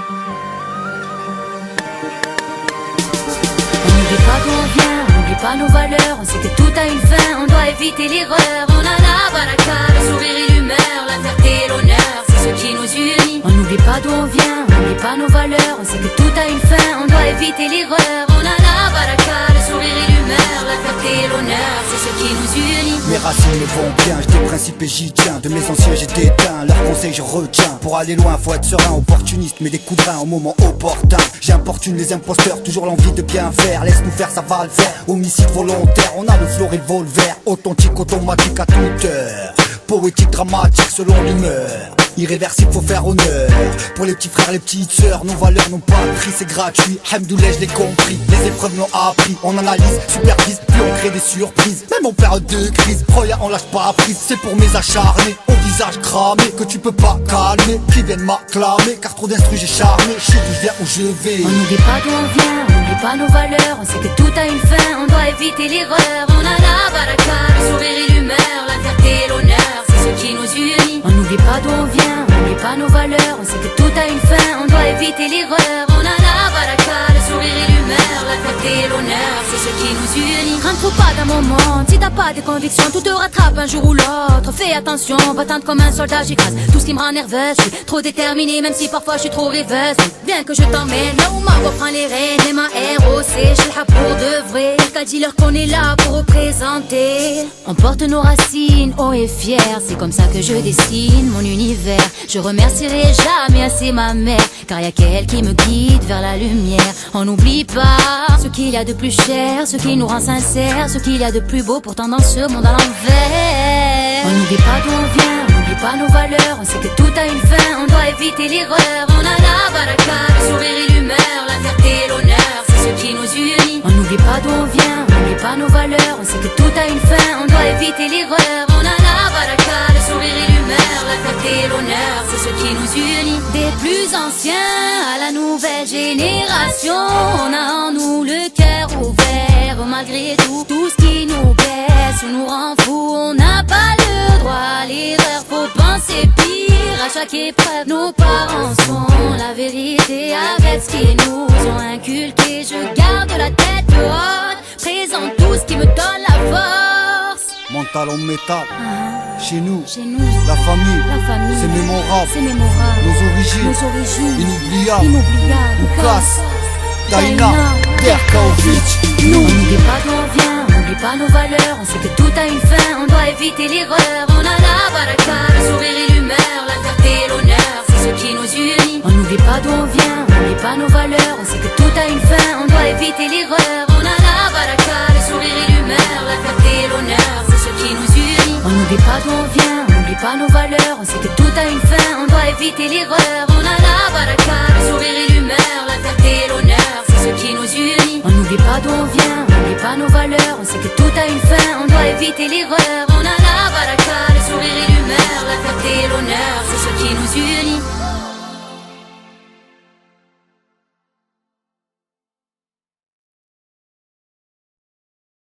On n'oublie pas d'où on vient, on n'oublie pas nos valeurs. On sait que tout a une fin, on doit éviter l'erreur. On a la baraka, le sourire et l'humeur, la fierté et l'honneur, c'est ce qui nous unit. On n'oublie pas d'où on vient, on n'oublie pas nos valeurs. On sait que tout a une fin, on doit éviter l'erreur. On a la baraka, le sourire et l'humeur, la fierté et l'honneur, c'est ce qui nous unit. Mes racines me vont bien, j'ai des principes et j'y tiens. De mes anciens j'ai déteint, leurs conseils je retiens. Pour aller loin faut être serein, opportuniste, mais des coups de rein au moment opportun. J'importune les imposteurs, toujours l'envie de bien faire. Laisse-nous faire, ça va le faire, homicide volontaire. On a le flow et le revolver, authentique, automatique à toute heure. Poétique, dramatique selon l'humeur. Irréversible, faut faire honneur. Pour les petits frères, les petites sœurs, nos valeurs n'ont pas de prix, c'est gratuit. Hamdoulah, je l'ai compris, les épreuves l'ont appris. On analyse, supervise, puis on crée des surprises. Même en période de crise, regarde, on lâche pas prise. C'est pour mes acharnés, au visage cramé, que tu peux pas calmer, qui viennent m'acclamer. Car trop d'instru, j'ai charmé, je sais d'où je viens, où je vais. On n'oublie pas d'où on vient, on n'oublie pas nos valeurs. On sait que tout a une fin, on doit éviter l'erreur. On a la baraka, le sourire et l'humeur, la fierté et l'honneur, c'est ce qui nous unit. On n'oublie pas d'où on vient, on n'oublie pas nos valeurs. On sait que tout a une fin, on doit éviter l'erreur. On a la baraka, le sourire et l'humeur, la fierté et l'honneur, c'est ce qui nous unit. Rentre pas d'un moment, si t'as pas des convictions, tout te rattrape un jour ou l'autre. Fais attention, battante comme un soldat, j'écrase tout ce qui me rend nerveuse. Je suis trop déterminée, même si parfois je suis trop rêveuse. Bien que je t'emmène là où ma reprend les rênes. Et ma ROC, je suis là pour de vrai. Qu'à dis-leur qu'on est là pour représenter. On porte nos racines, haut et fier. C'est comme ça que je dessine mon univers. Je remercierai jamais assez ma mère, car y'a qu'elle qui me guide vers la lumière. On n'oublie pas ce qu'il y a de plus cher, ce qui nous rend sincères, ce qu'il y a de plus beau pourtant dans ce monde à l'envers. On n'oublie pas d'où on vient, on n'oublie pas nos valeurs. On sait que tout a une fin, on doit éviter l'erreur. On a la baraka, le sourire et l'humeur, la fierté et l'honneur, c'est ce qui nous unit. On n'oublie pas d'où on vient, on n'oublie pas nos valeurs. On sait que tout a une fin, on doit éviter l'erreur. On a la baraka, le sourire et l'humeur, la fierté et l'honneur, c'est ce qui nous unit. Des plus anciens à la nouvelle génération, on a en nous le cœur ouvert. Malgré tout, tout ce qui nous blesse ou nous rend fou, on n'a pas le droit à l'erreur. Faut penser pire à chaque épreuve. Nos parents sont la vérité avec ce qu'ils nous ont inculqué. Je garde la tête haute, présente tout ce qui me donne la force. Mental en métal, chez nous, la famille, c'est mémorable, nos origines, inoubliables, Lucas, Daina, Derkaovic, nous. On n'oublie pas d'où on vient, on n'oublie pas nos valeurs. On sait que tout a une fin, on doit éviter l'erreur. On a la baraka, le sourire et l'humeur, la fierté et l'honneur, c'est ce qui nous unit. On n'oublie pas d'où on vient, on n'oublie pas nos valeurs. On sait que tout a une fin, on doit éviter l'erreur. On a la baraka, le sourire et l'humeur, la fierté et l'honneur, c'est ce qui nous unit. On n'oublie pas d'où on vient, on n'oublie pas nos valeurs. On sait que tout a une fin, on doit éviter l'erreur. On a la baraka, le sourire et l'humeur, la fierté et l'honneur, c'est ce qui nous unit. On n'oublie pas d'où on vient, on n'oublie pas nos valeurs. On sait que tout a une fin, on doit éviter l'erreur. On a la baraka, le sourire et l'humeur, la fierté et l'honneur, c'est ce qui nous unit.